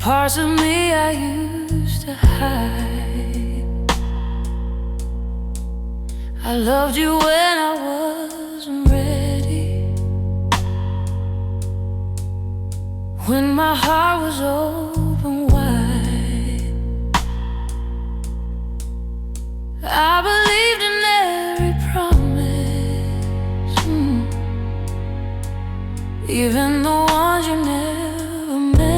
parts of me I used to hide. I loved you when I wasn't ready, when my heart was open wide. I believed in every promise, even the ones you never meant.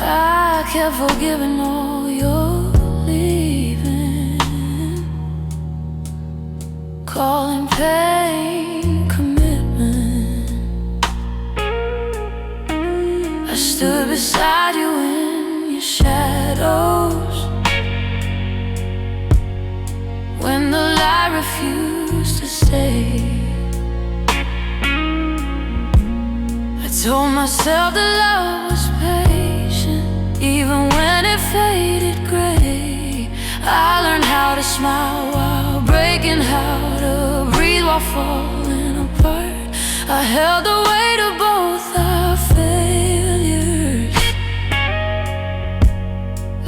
I kept forgiving all your leaving, calling pain commitment. I stood beside you in your shadows, when the light refused to stay. I told myself that love was patient, even when it faded gray. I learned how to smile while breaking, how to breathe while falling apart. I held the weight of both our failures,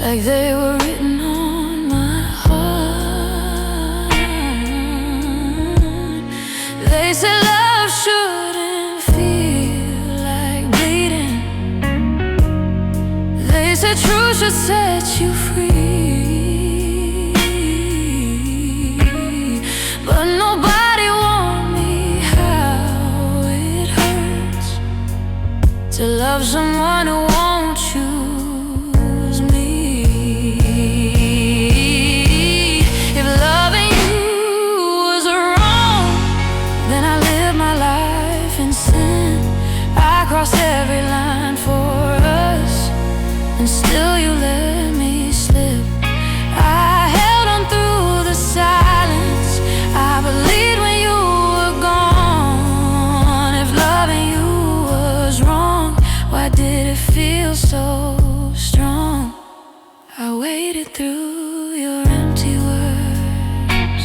like they were written on my heart. They said love shouldn't feel like bleeding. They said truth should set you free, but nobody warned me how it hurts to love someone who won't choose me. If loving you was wrong, then I lived my life in sin. I crossed every line for us, and still you let me slip. I held on through the silence. I believed when you were gone. If loving you was wrong, why did it feel so strong? I waited through your empty words,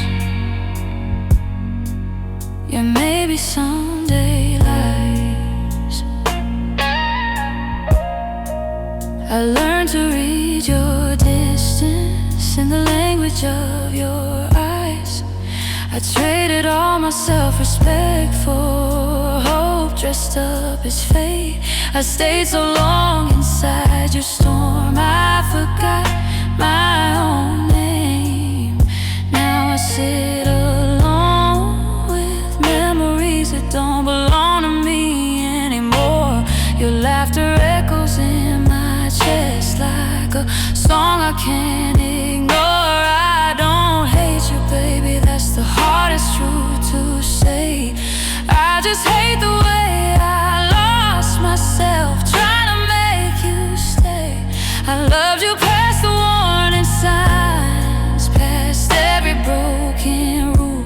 your maybe someday lies. I learned to read your distance in the language of your eyes. I traded all my self-respect for hope dressed up as fate. I stayed so long inside your storm, I forgot my own name. Now I sit alone with memories that don't belong to me anymore. Your laughter echoes in my chest like a song I can't ignore. I don't hate you, baby, that's the hardest truth to say. I just hate the way I lost myself trying to make you stay. I loved you past the warning signs, past every broken rule.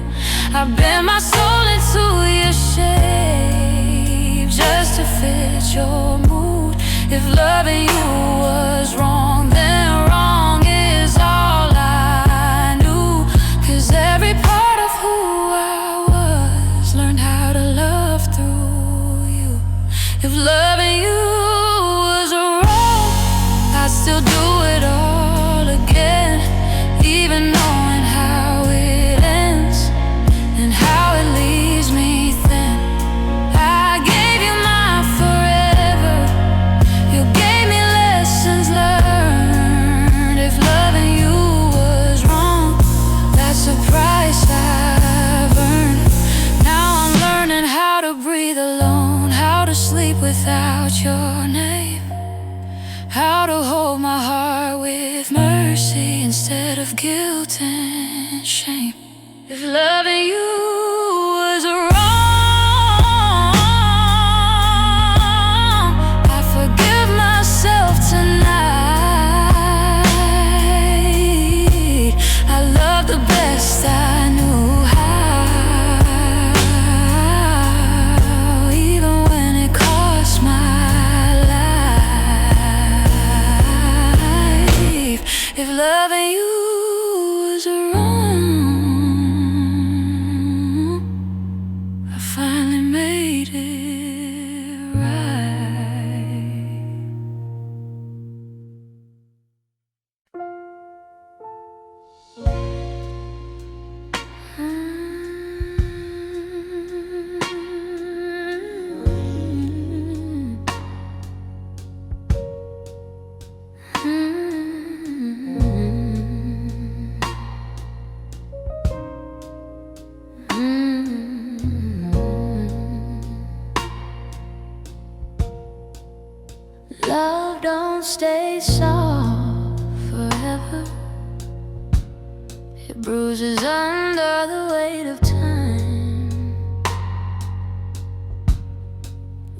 I bent my soul into your shape just to fit your mood. If loving you was wrong, then wrong is all I knew. 'Cause every part of who I was learned how to love through you. If loving you was wrong, I'd still do it all again, even knowing how it ends and how it leaves me thin. I gave you my forever, you gave me lessons learned. If loving you was wrong, that's the price I've earned. Now I'm learning how to breathe alone, how to sleep without your name, how to hold my heart with mercy instead of guilt and shame. If loving you was wrong, I forgive myself tonight. I love the best I knew how, even when it cost my life. If loving you was wrong, I finally made it right. don't stay soft forever. It bruises under the weight of time.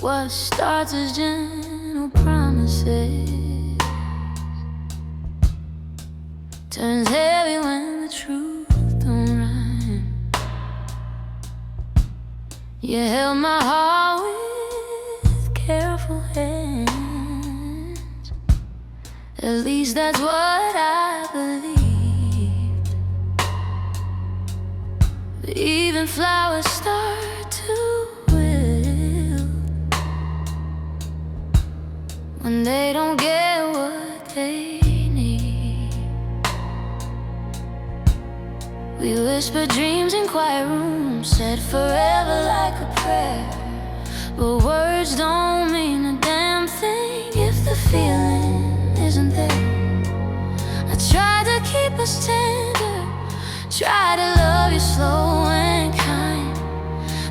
What starts as gentle promises turns heavy when the truth don't rhyme. You held my heart with careful hands. At least that's what I believed. But even flowers start to wilt when they don't get what they need. We whisper dreams in quiet rooms, said forever like a prayer. But words don't mean a damn thing if the feeling isn't there. I tried to keep us tender, try to love you slow and kind,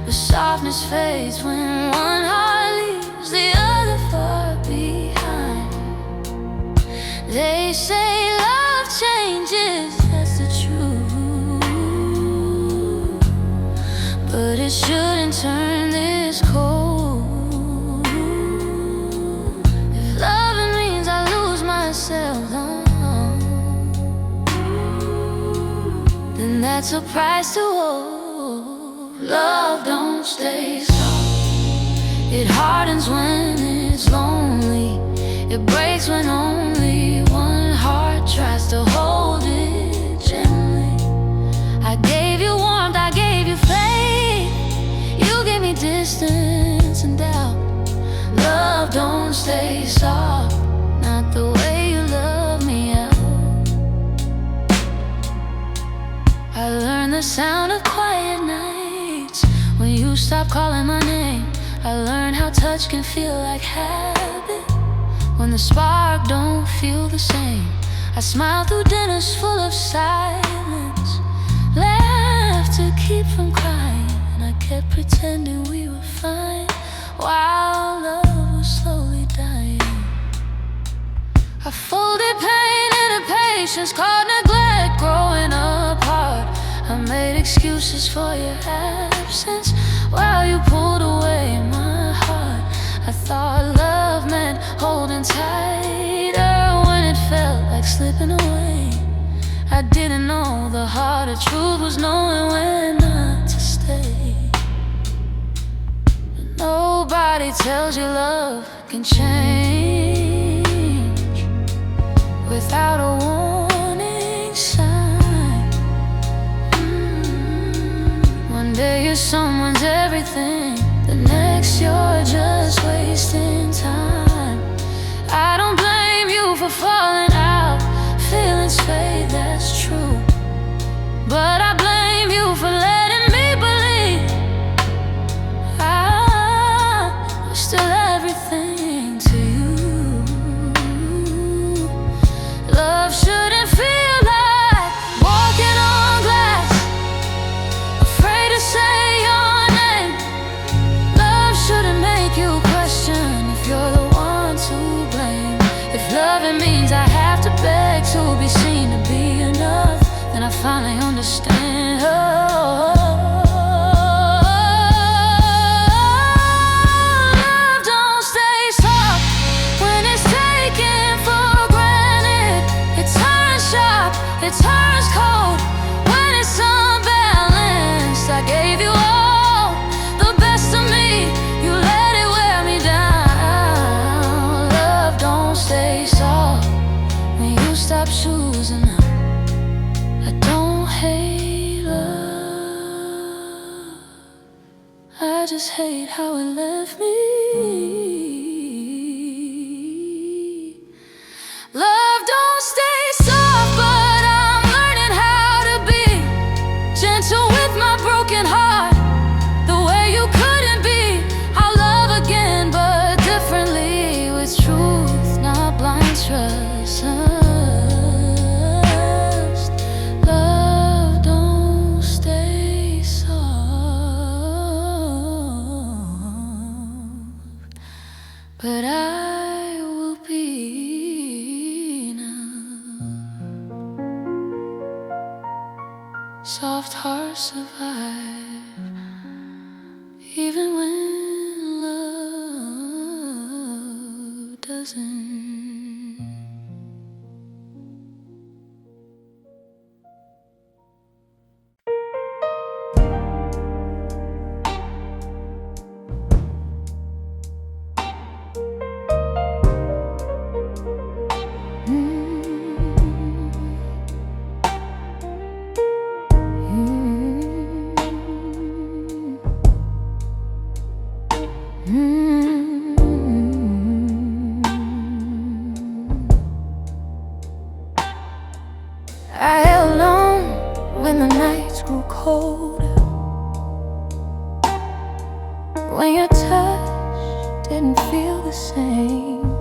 but softness fades when one heart leaves the other far behind. They say love changes, that's the truth, but it shouldn't turn this cold. If loving means I lose myself, then that's a price to hold. Love don't stay soft. It hardens when it's lonely. It breaks when only one heart tries to hold it gently. I gave you warmth, I gave you faith. You gave me distance and doubt. Love don't stay soft, not the way you love me out. I learned the sound of quiet nights when you stop calling my name. I learned how touch can feel like habit when the spark don't feel the same. I smiled through dinners full of silence, laughed to keep from crying, and I kept pretending we were fine while love was slowly dying. I folded pain into patience, caught neglect growing apart. I made excuses for your absence while you pulled away my heart. I thought love meant holding tighter when it felt like slipping away. I didn't know the harder truth was knowing when not to stay. But nobody tells you love can change without a warning sign. One day you're someone's everything, the next you're just wasting time. I don't blame you for falling out, feelings fade, that's true, but I blame you for letting me believe I was still everything to you. Love shouldn't feel like walking on glass, afraid to say your name. Love shouldn't make you question if you're the one to blame. If loving means I have to beg to be seen to be enough, then I finally understand. Love don't stay soft when it's taken for granted. It turns sharp, it turns cold when it's unbalanced. I gave you all the best of me, you let it wear me down. Love don't stay soft when you stop choosing now. I don't hate love, I just hate how it left me. Love don't stay soft, but I'm learning how to be gentle with my broken heart, the way you couldn't be. I'll love again, but differently, with truth, not blind trust. Love don't stay soft, but I will be soft hearts survive, even when love doesn't. I held on when the nights grew colder, when your touch didn't feel the same.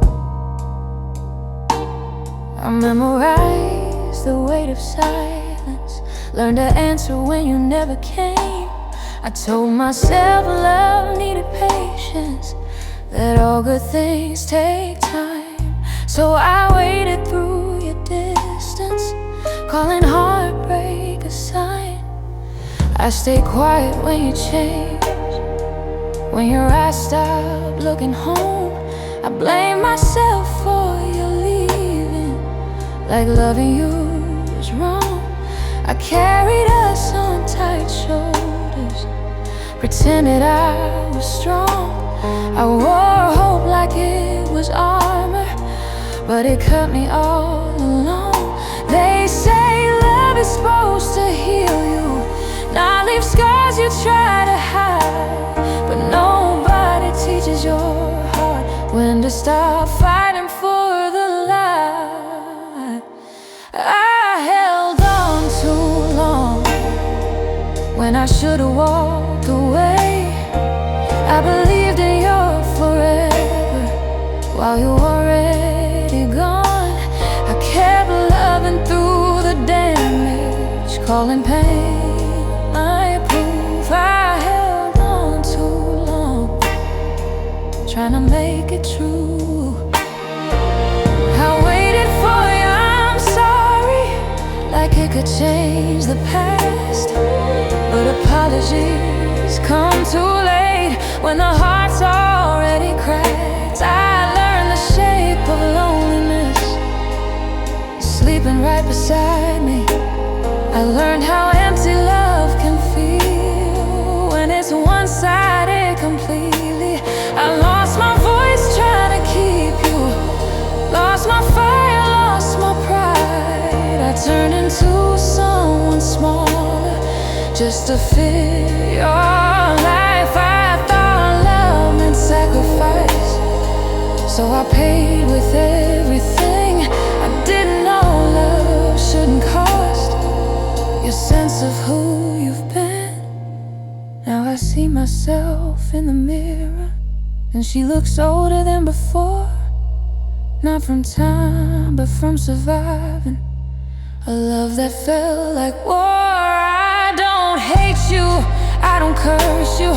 I memorized the weight of silence, learned to answer when you never came. I told myself love needed patience, that all good things take time. So I waited through your distance, calling heartbreak a sign. I stayed quiet when you changed, when your eyes stopped looking home. I blame myself for your leaving, like loving you was wrong. I carried us on tight shoulders, pretended I was strong. I wore hope like it was armor, but it cut me all along. They say love is supposed to heal you, not leave scars you try to hide. But nobody teaches your heart when to stop fighting for the light. I held on too long when I should've walked away. I believed in your forever while you were already gone. I kept loving through the damage, calling pain my proof. I held on too long, trying to make it true. I waited for you, I'm sorry, like it could change the past. But apologies come too late when the heart's already cracked. I learned the shape of loneliness, sleeping right beside me. I learned how empty love can feel when it's one-sided completely. I lost my voice trying to keep you, lost my fire, lost my pride. I turned into someone smaller just to fit your life. I thought love meant sacrifice, so I paid with everything. I didn't know love shouldn't cost your sense of who you've been. Now I see myself in the mirror, and she looks older than before. Not from time, but from surviving a love that felt like war. I don't hate you, I don't curse you,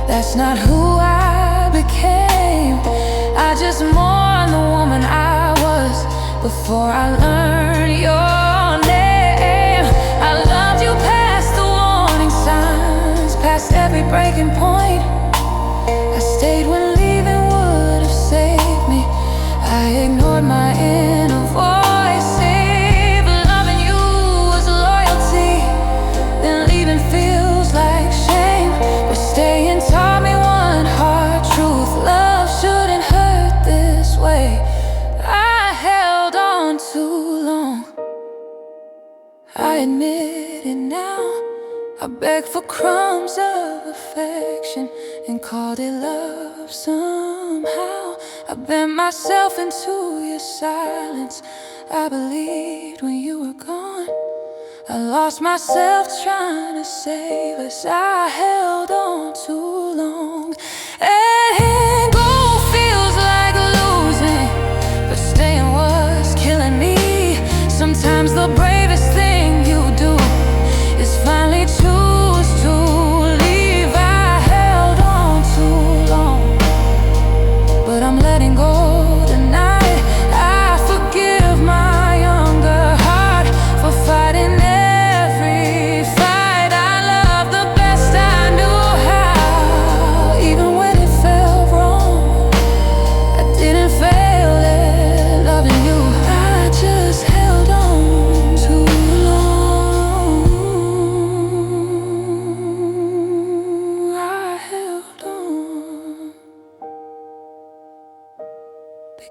that's not who I became. I just mourn the woman I was before I learned your name. I loved you past the warning signs, past every breaking point. I stayed when leaving would have saved me. I ignored my inner voice, if loving you was loyalty, then leaving feels like shame. But staying taught me one hard truth, love shouldn't hurt this way. I held on too long, I admit it now. I begged for crumbs of affection and called it love somehow. I bent myself into your silence, I believed when you were gone. I lost myself trying to save us, I held on too long. And go feels like losing, but staying was killing me. Sometimes the bravest thing you do is finally choose to leave. I held on too long, but I'm letting go tonight. I forgive my younger heart for fighting every fight. I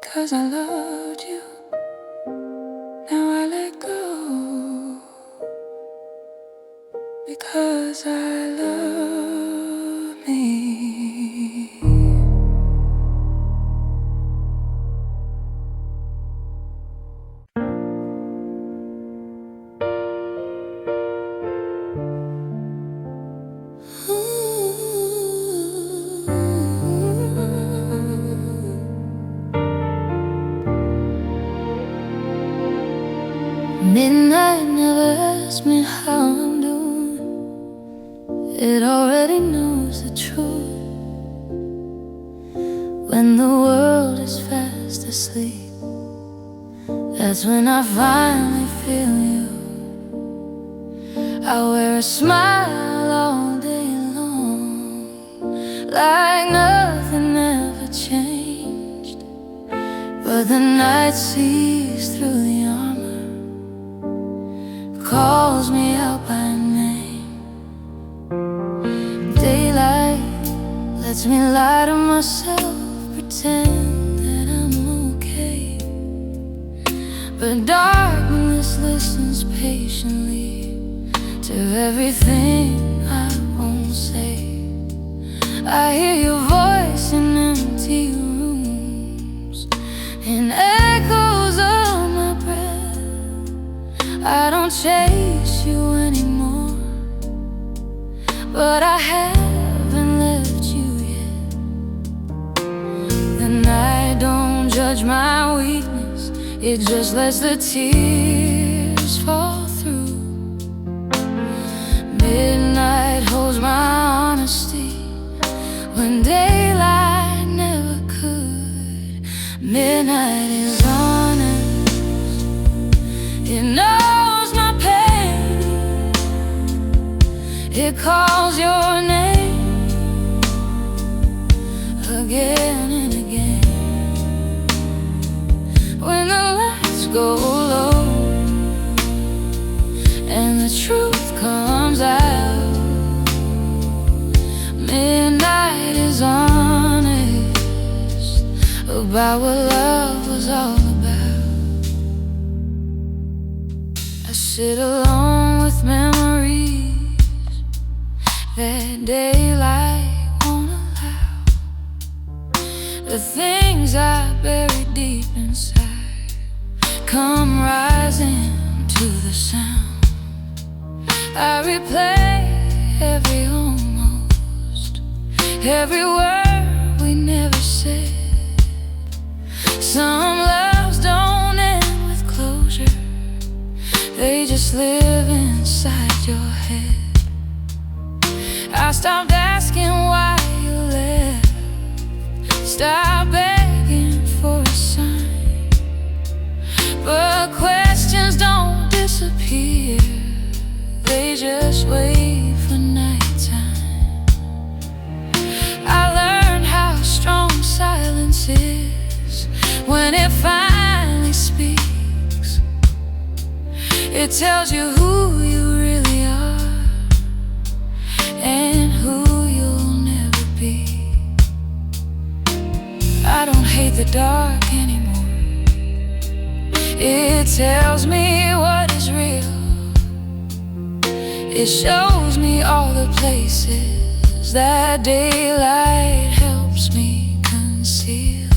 because I loved you. Now I let go because I love me. Midnight never asks me how I'm doing. It already knows the truth. When the world is fast asleep, that's when I finally feel you. I wear a smile all day long, like nothing ever changed. But the night sees through the armor, calls me out by name. Daylight lets me lie to myself, pretend that I'm okay. But darkness listens patiently to everything I won't say. I hear your voice in empty rooms, in echoes of my breath. I don't chase you anymore, but I haven't left you yet. And I don't judge my weakness, it just lets the tears fall through. Midnight holds my honesty when daylight never could. Midnight is honest, it knows my pain, it calls your name again and again. When the lights go low and the truth comes out, midnight is honest about what love was all about. I sit alone with memories that daylight won't allow. The things I buried deep inside come rising to the sound. I replay every almost, every word we never said. Some loves don't end with closure, they just live inside your head. I stopped asking why you left, stopped begging for a sign. But questions don't disappear, they just wait for nighttime. I learned how strong silence is when it finally speaks. It tells you who you really are and who you'll never be. I don't hate the dark anymore, it tells me what is real. It shows me all the places that daylight helps me conceal.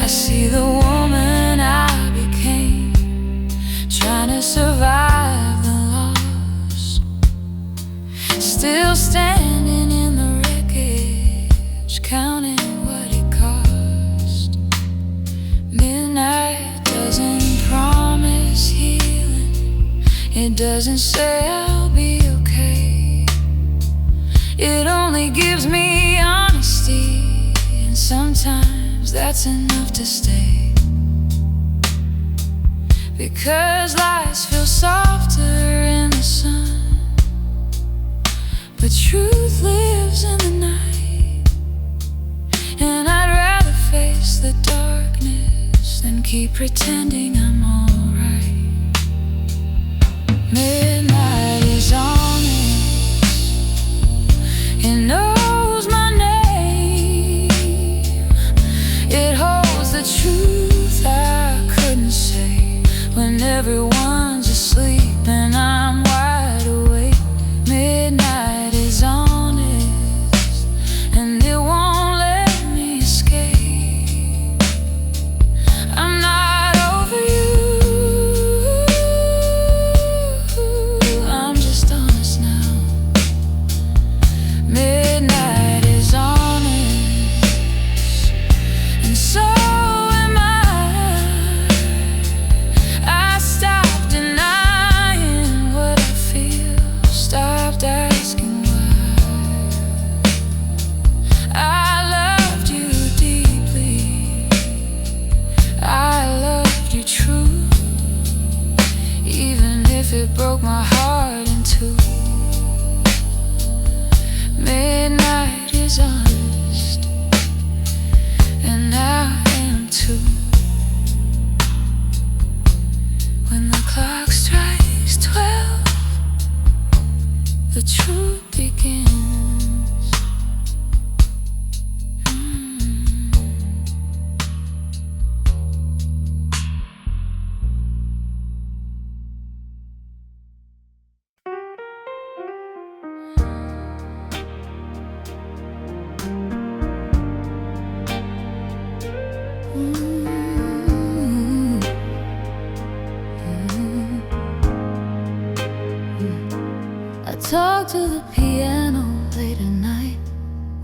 I see the woman I became, trying to survive the loss, still standing in the wreckage, counting what it cost. Midnight doesn't promise healing, it doesn't say I'll be okay. It only gives me honesty, and sometimes that's enough to stay. Because lies feel softer in the sun, but truth lives in the night. And I'd rather face the darkness than keep pretending I'm alright. Midnight is honest, it knows my name, it holds the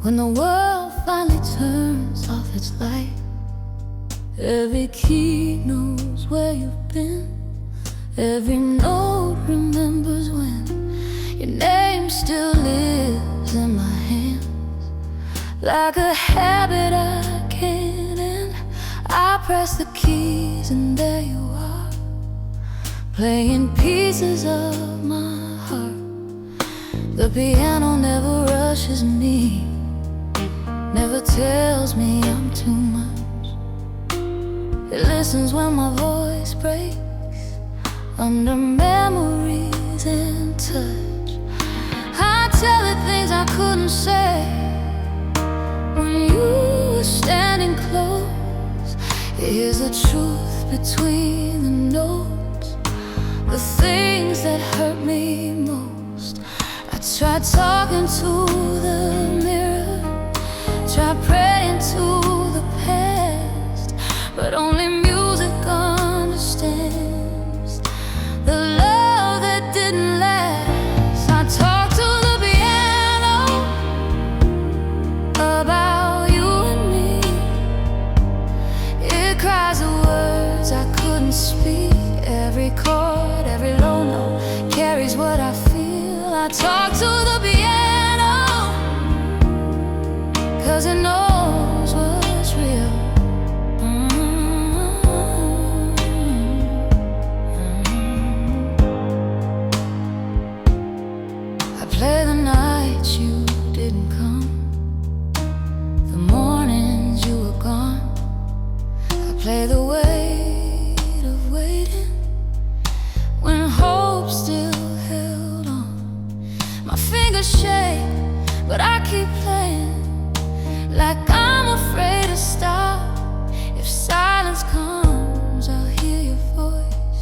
When the world finally turns off its light, every key knows where you've been. Every note remembers when your name still lives in my hands. Like a habit I can't end, I press the keys and there you are, playing pieces of my heart. The piano never rushes me, never tells me I'm too much. It listens when my voice breaks under memories and touch. I tell it things I couldn't say when you were standing close. Here's the truth between the notes, the things that hurt me most. I tried talking to the mirror, tried praying to the past, but only music understands the love that didn't last. I talked to the piano about you and me. It cries the words I couldn't speak. Every chord, every low note carries what I feel. I talk to the piano 'cause it knows what's real. I play the nights you didn't come, the mornings you were gone. I play the weight of waiting when hope still held on. My fingers shake, but I keep playing like I'm afraid to stop. If silence comes, I'll hear your voice,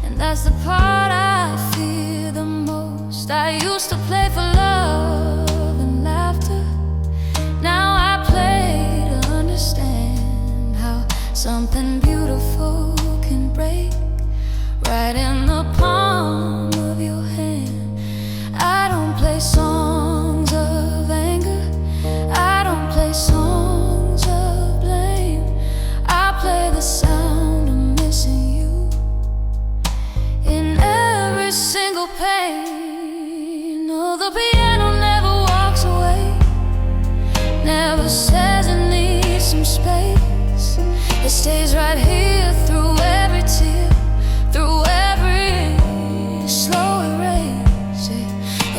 and that's the part I fear the most. I used to play for love and laughter. Now I play to understand how something beautiful can break right in the palm of your hand. I don't play songs of anger, I don't play songs of blame. I play the sound of missing you in every single pain. Oh, the piano never walks away, never says it needs some space. It stays right here through every tear, through every slow erase.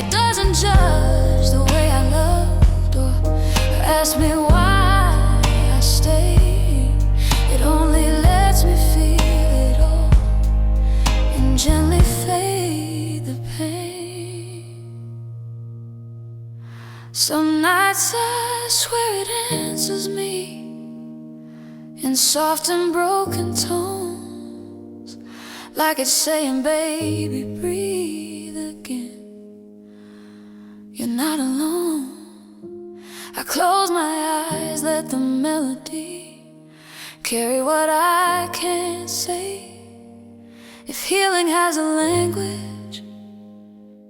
It doesn't judge the way I loved or ask me why I stay. It only lets me feel it all and gently fade the pain. Some nights I swear it answers me in soft and broken tones, like it's saying, baby, breathe again. You're not alone. I close my eyes, let the melody carry what I can't say. If healing has a language,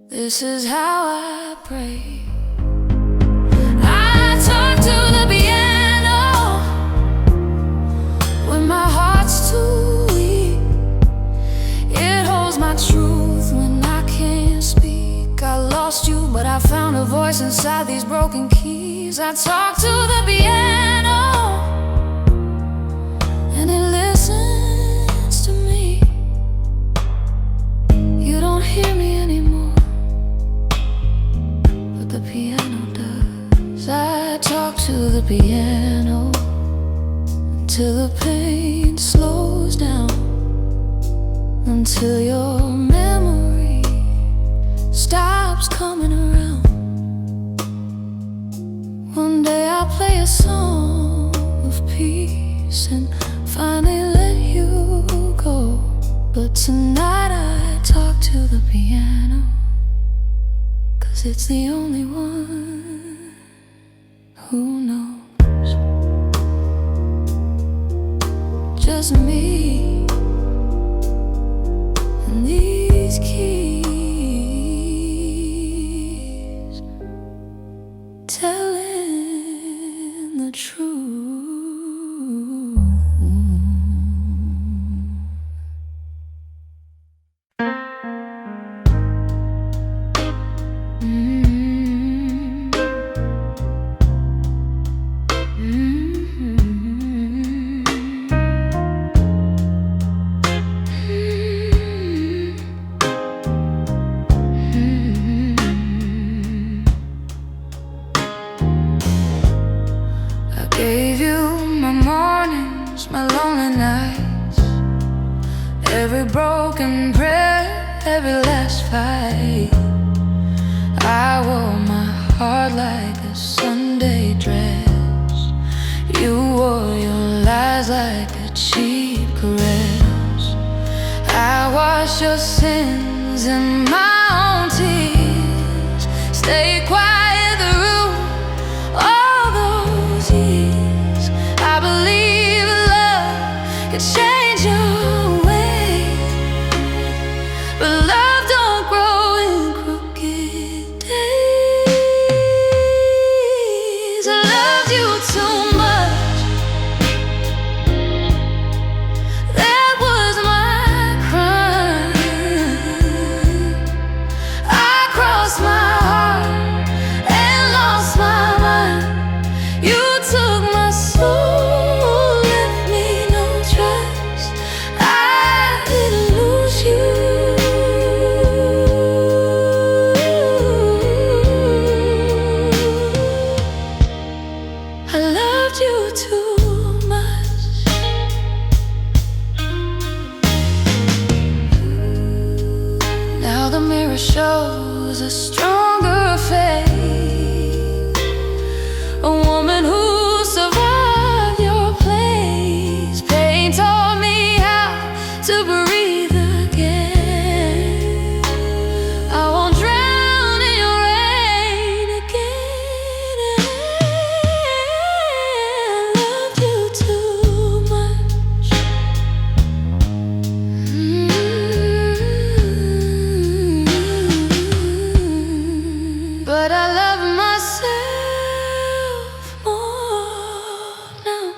this is how I pray. I talk to the piano when my heart's too weak. It holds my truth when I can't speak. I lost you, but I found a voice inside these broken keys. I talk to the piano and it listens to me. You don't hear me anymore, but the piano does. I talk to the piano until the pain slows down, until your memory stops coming around. One day I'll play a song of peace and finally let you go. But tonight I talk to the piano, 'cause it's the only one who knows. Just me and these keys telling the truth. Gave you my mornings, my lonely nights, every broken prayer, every last fight. I wore my heart like a Sunday dress. You wore your lies like a cheap caress. I washed your sins in my own tears. Stay quiet the room all those years. I believe love could change your way, but love don't grow in crooked days. I loved you too much. That was my crime. I crossed my heart and lost my mind. You took my soul, left me no trust. I didn't lose you. I loved you too much. Now the mirror shows a stronger face, a woman who survived your place. Pain taught me how to breathe again. I won't drown in your rain again. I loved you too much. But I love myself more now.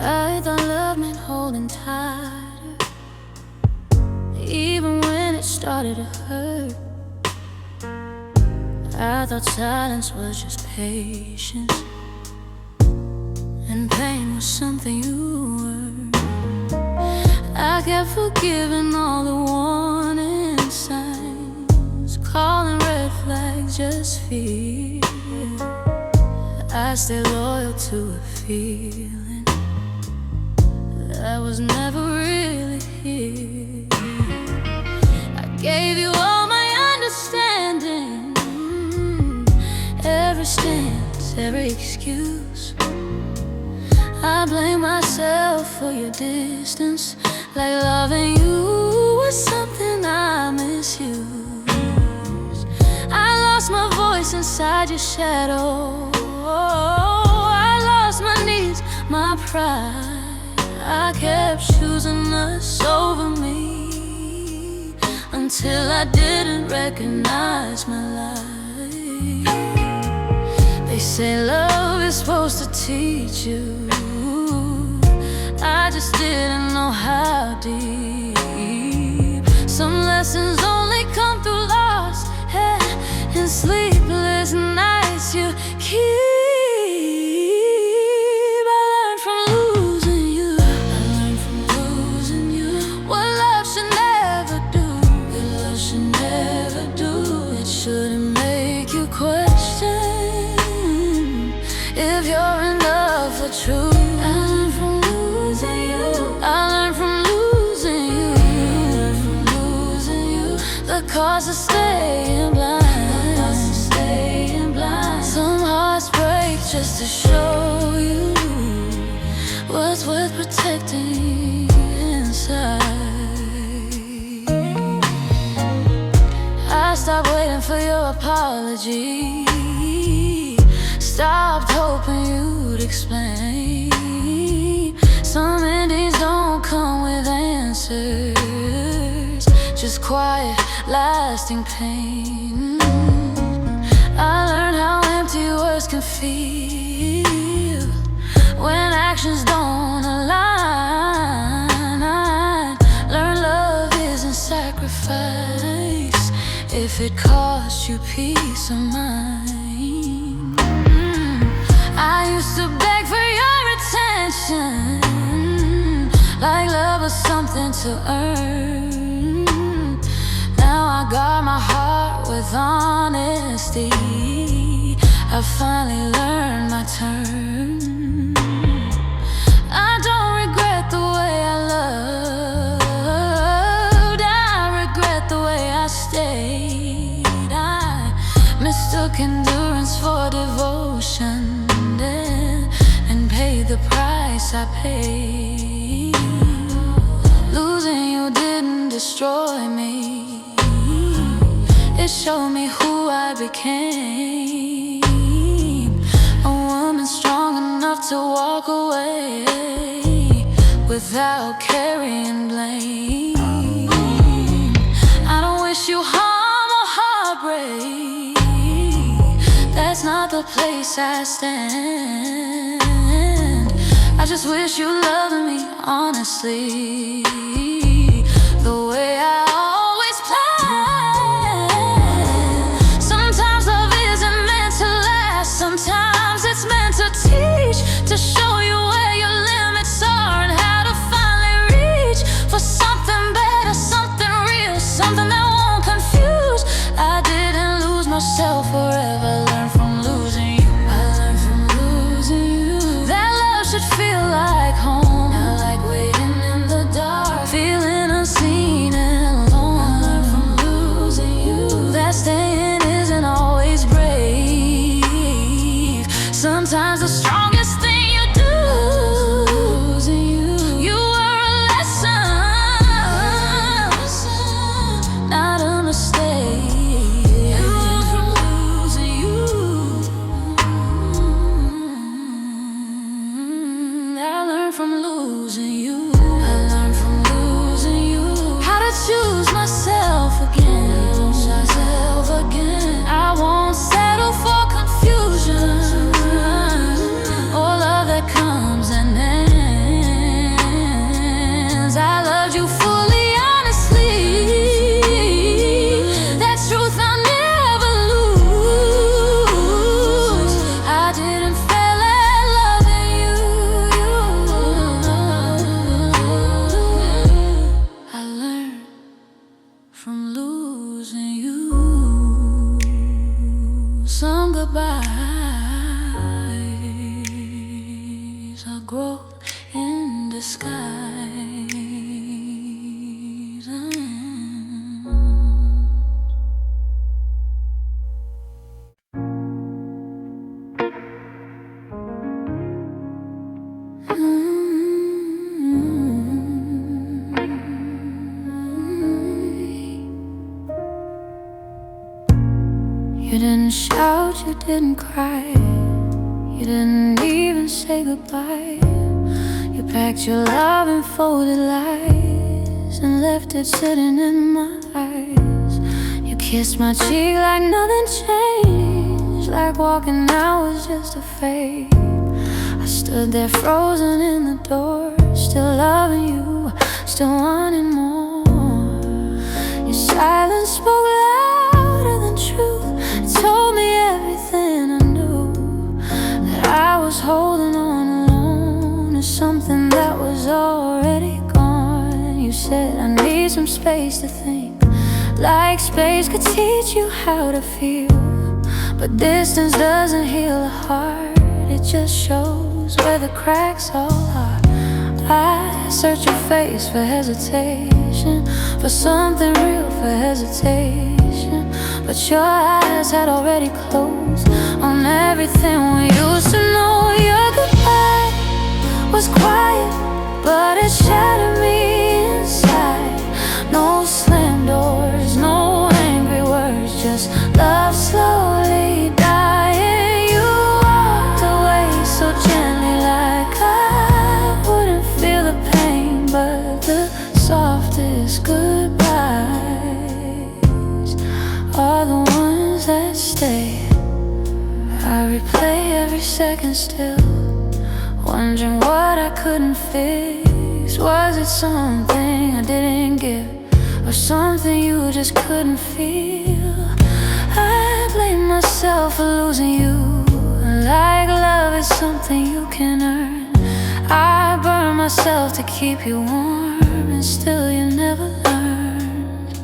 I thought love meant holding tighter, even when it started to hurt. I thought silence was just patience, and pain was something you were. I kept forgiving all the warning signs, calling red flags just fear. I stayed loyal to a feeling that was never really here. I gave you all my understanding, every stance, every excuse. I blame myself for your distance, like loving you was something I misused. I lost my voice inside your shadow. I lost my knees, my pride. I kept choosing us over me until I didn't recognize my life. They say love is supposed to teach you. I just didn't know how deep. Some lessons only come through loss and sleepless nights you keep. If you're in love for true, I learned from losing you. I learned from losing you. I learned from losing you. The cost of staying blind. The cost of staying blind. Some hearts break just to show you what's worth protecting inside. apology. Stopped hoping you'd explain. Some endings don't come with answers, just quiet, lasting pain. I learned how empty words can feel when actions don't align. I learned love isn't sacrifice if it costs you peace of mind. I used to beg for your attention, like love was something to earn. Now I guard my heart with honesty. I finally learned my turn. I don't regret the way I loved. I regret the way I stayed. I mistook endurance for devotion and paid the price I paid. Losing you didn't destroy me, it showed me who I became. A woman strong enough to walk away without carrying blame. I don't wish you harm or heartbreak, that's not the place I stand. I just wish you loved me honestly, the way I always planned. Sometimes love isn't meant to last, sometimes it's meant to teach, to show you where your limits are and how to finally reach for something better, something real, something that won't confuse. I didn't lose myself forever, I learned from losing you. I learned from losing you that love should feel like home, not like waiting in the dark, feeling unseen and alone. I learned from losing you that staying isn't always brave. Sometimes the strongest thing you do, losing you, you were a lesson, not a mistake. From losing you, I learned from losing you how to choose myself again. I won't settle for confusion or love that comes and ends. I loved you fully, honestly, that truth I'll never lose. I didn't fail at loving you. I learned from losing you. Some goodbyes are growth in disguise. You didn't shout, you didn't cry, you didn't even say goodbye. You packed your love in folded lies and left it sitting in my eyes. You kissed my cheek like nothing changed, like walking out was just a phase. I stood there frozen in the door, still loving you, still wanting more. Your silence spoke louder than truth. It told me everything I knew, that I was holding on alone to something that was already gone. You said I need some space to think, like space could teach you how to feel. But distance doesn't heal a heart, it just shows where the cracks all are. I search your face for hesitation, for something real, for hesitation. But your eyes had already closed on everything we used to know. Your goodbye was quiet, but it shattered me inside. No slam doors, no angry words, just love. softest goodbyes are the ones that stay. I replay every second still, wondering what I couldn't fix. Was it something I didn't give, or something you just couldn't feel? I blame myself for losing you, like love is something you can earn. I burn myself to keep you warm, and still you never learned.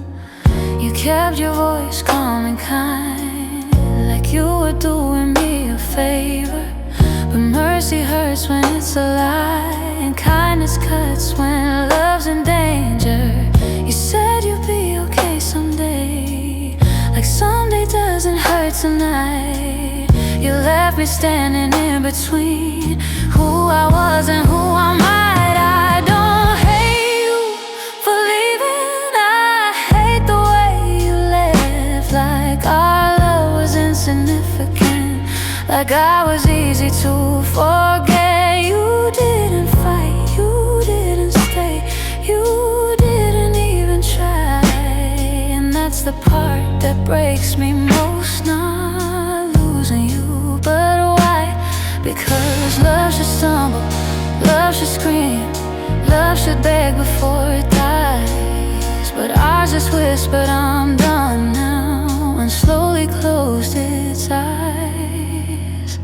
You kept your voice calm and kind, like you were doing me a favor. But mercy hurts when it's a lie, and kindness cuts when love's in danger. You said you'd be okay someday, like someday doesn't hurt tonight. You left me standing in between who I was and who I might. I don't hate you for leaving, I hate the way you left, like our love was insignificant, like I was easy to forget. You didn't fight, you didn't stay, you didn't even try. And that's the part that breaks me most, not losing you. But why? Because love should stumble, love should scream, love should beg before it dies. But ours just whispered, I'm done now, and slowly closed its eyes.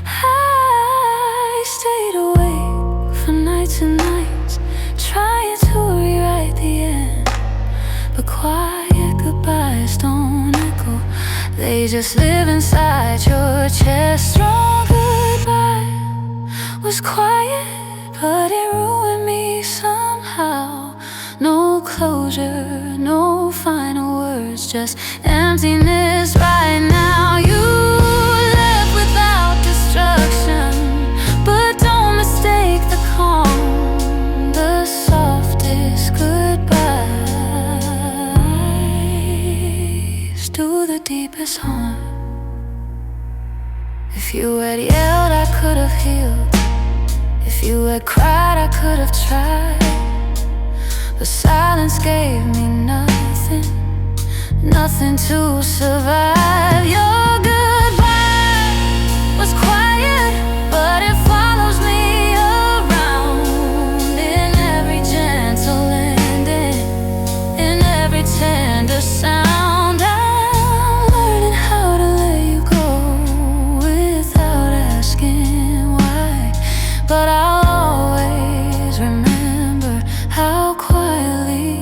I stayed awake for nights and nights, trying to rewrite the end. But quiet goodbyes don't echo, they just live inside your chest. Strong goodbye was quiet, but it ruined me somehow. No closure, no final words, just emptiness right now. You left without destruction, but don't mistake the calm, the softest goodbyes do the deepest harm. If you had yelled, I could have healed. If you had cried, I could have tried. But silence gave me nothing, nothing to survive. Your goodbye was quiet, but it follows me around, in every gentle ending, in every tender sound. I'm learning how to let you go without asking why. But I'll always remember how quietly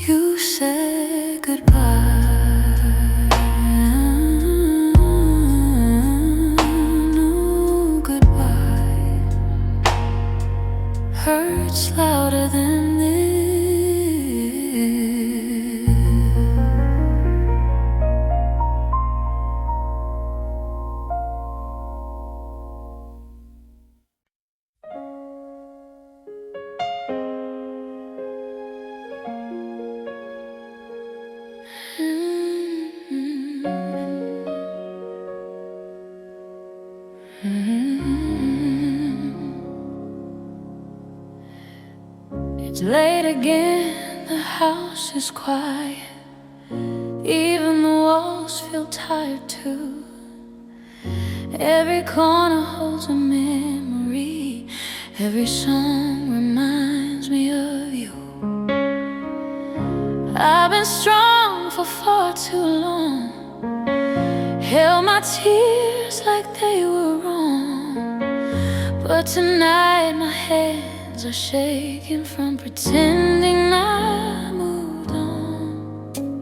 you said goodbye. No goodbye hurts louder than this. It's late again, the house is quiet, even the walls feel tired too. Every corner holds a memory, every song reminds me of you. I've been strong for far too long, held my tears like they were wrong. But tonight my hands are shaking from pretending I moved on.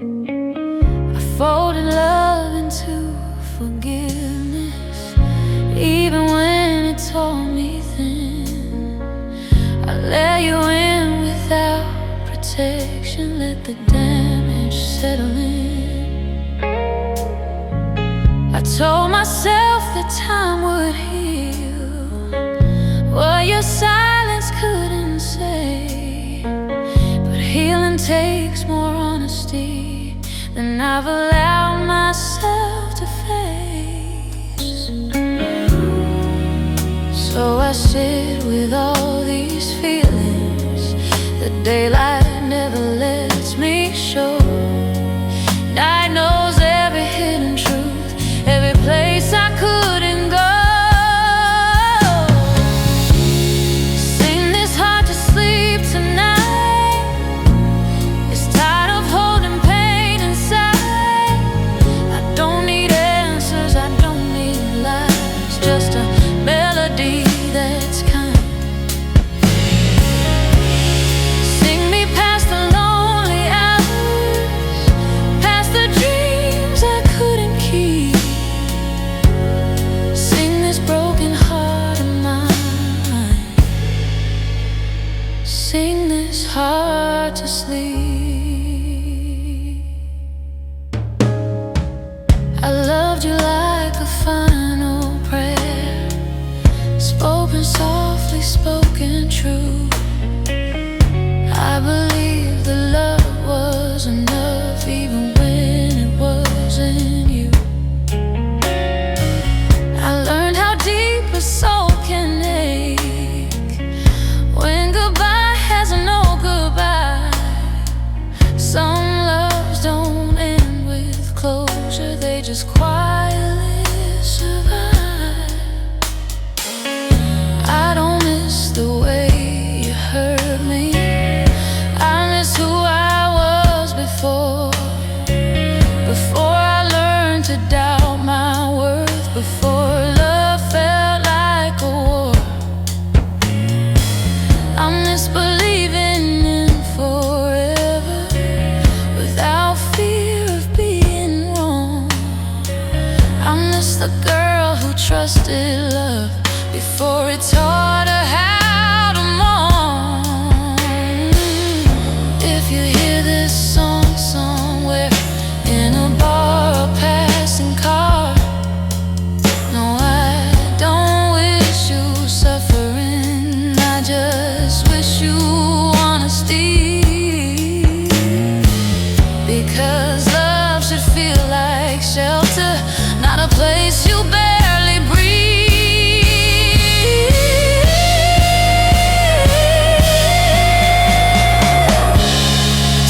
I folded love into forgiveness, even when it tore me thin. I let you in without protection, let the damage settle in. I told myself that time would heal what your silence couldn't say. But healing takes more honesty than I've allowed myself to face. So I sit with Daylight never lets me show. Night knows every hidden truth, every place I couldn't go. Sing this heart to sleep tonight. It's tired of holding pain inside. I don't need answers, I don't need lies, just a melody that's kind. Sing this heart to sleep. I loved you like a final prayer, spoken softly, spoken true. I believed the love was enough, even when it wasn't you. I learned how deep a soul can ache when goodbye has no goodbye. Some loves don't end with closure, they just quietly survive. I don't miss the way you hurt me, I miss who I was before I learned to doubt my worth, before love felt like a war. I miss believing in forever without fear of being wrong. I miss the girl who trusted love before it taught her how to mourn. If you hear this song somewhere in a bar or passing car, no, I don't wish you suffering, I just wish you honesty. Because love should feel like shelter, not a place you barely breathe.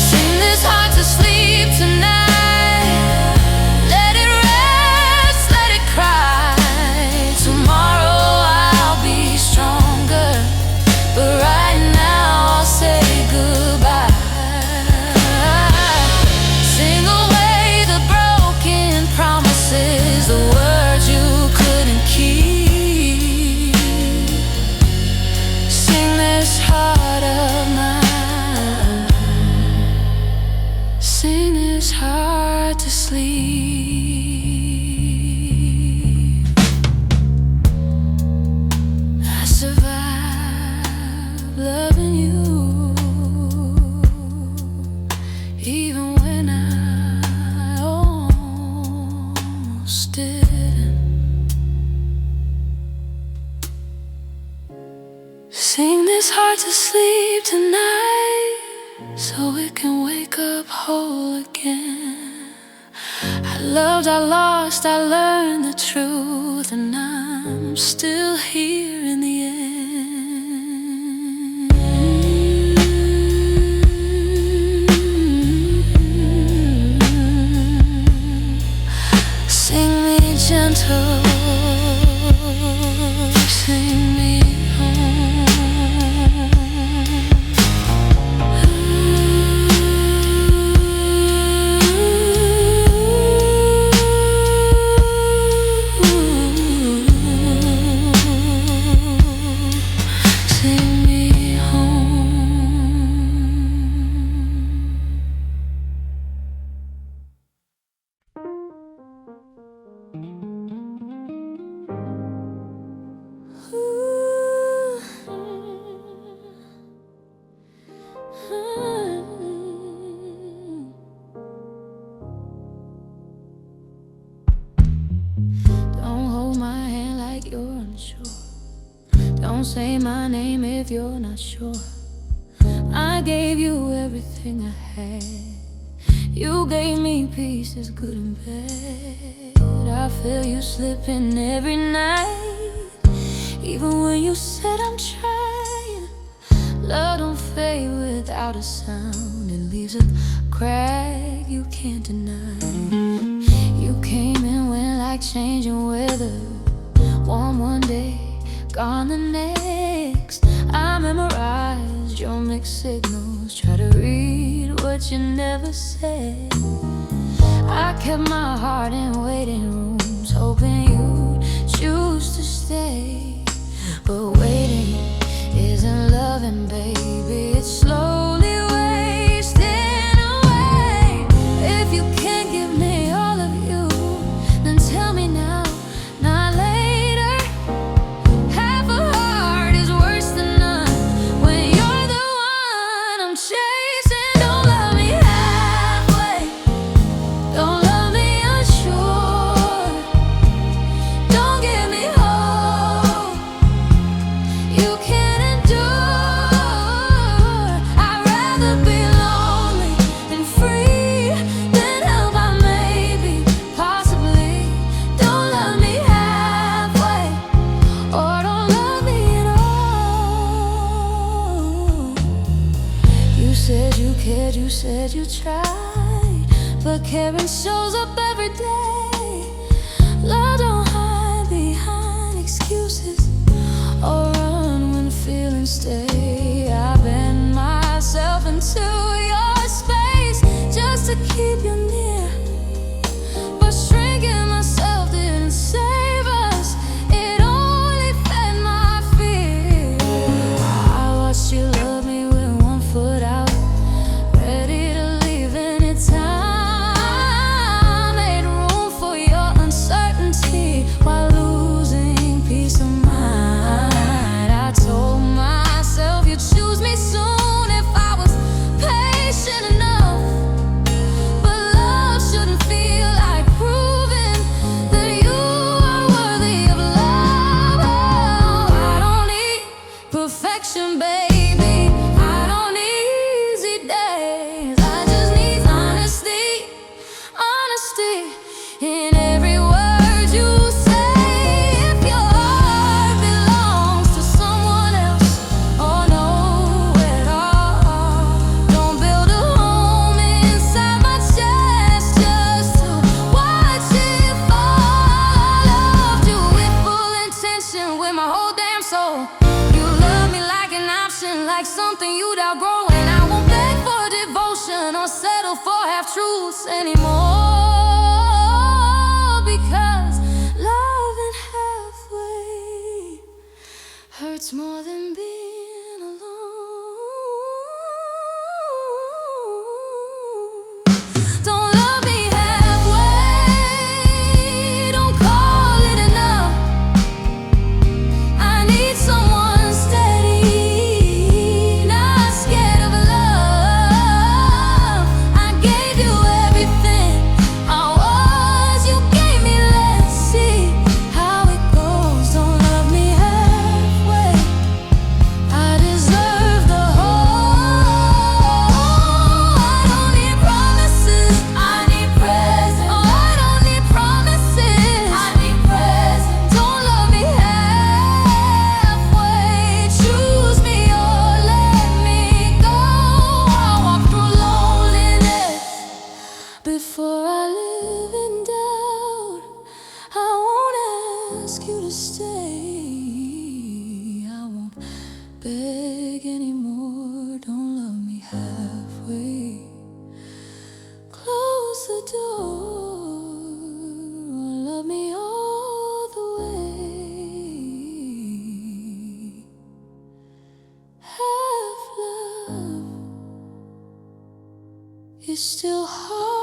Sing this heart to sleep tonight. Let it rest, let it cry. Tomorrow I'll be stronger, but right now I'll say goodbye. Sing away the broken promises, the words you couldn't keep. Sing this heart of mine, sing this heart to sleep. I survived loving you, even when I almost didn't. Sing this heart to sleep tonight, so it can wake up whole again. I loved, I lost, I learned the truth, and I'm still here in the end. Sing me gentle, sing me home. Sing me home. Don't hold my hand like you're unsure. Don't say my name if you're not sure. I gave you everything I had. You gave me pieces, good and bad. I feel you slipping every night, even when you said I'm trying. Love don't fade without without a sound. It leaves a crack you can't deny. You came and went like changing weather. Warm one day, gone the next. I memorized your mixed signals, try to read what you never said. I kept my heart in waiting rooms, hoping you'd choose to stay. But waiting isn't loving, baby, it's slowly wasting away. If you can't give me all of you, then tell me now, not later. Half a heart is worse than none when you're the one I'm chasing. Don't love me halfway, don't love me unsure, don't give me hope you can't endure. I'd rather be lonely and free than held by maybe, possibly. Don't love me halfway, or don't love me at all. You said you cared, you said you tried, but caring shows up every day. Love don't hide behind excuses or run when feelings stay. I bend myself into your space just to keep you near, but shrinking myself didn't save us, it only fed my fear. I watched you love me with one foot out, ready to leave anytime. Made room for your uncertainty while losing peace of mind. I told myself you'd choose me soon if I was patient enough, but love shouldn't feel like proving that you are worthy of love. Oh, I don't need perfection, baby, I don't need easy days. I just need honesty, honesty in every word you say. If your heart belongs to someone else, or nowhere at all, don't build a home inside my chest just to watch it fall. I loved you with full intention, with my whole damn soul. You love me like an option, like something you'd outgrow, and I won't beg for devotion or settle for half-truths anymore, because loving halfway hurts more than being alone. Don't love me halfway, don't call it enough. I need someone steady, not scared of love. I gave you everything I was, you gave me less. See how it goes. Don't love me halfway, I deserve the whole. I don't need promises, I need present. Oh, I don't need promises, I need present. Don't love me halfway, choose me or let me go. I walk through loneliness before I live in doubt. I won't ask you to stay, I won't beg anymore. Don't love me halfway, close the door, love me all the way. Half love is still hard.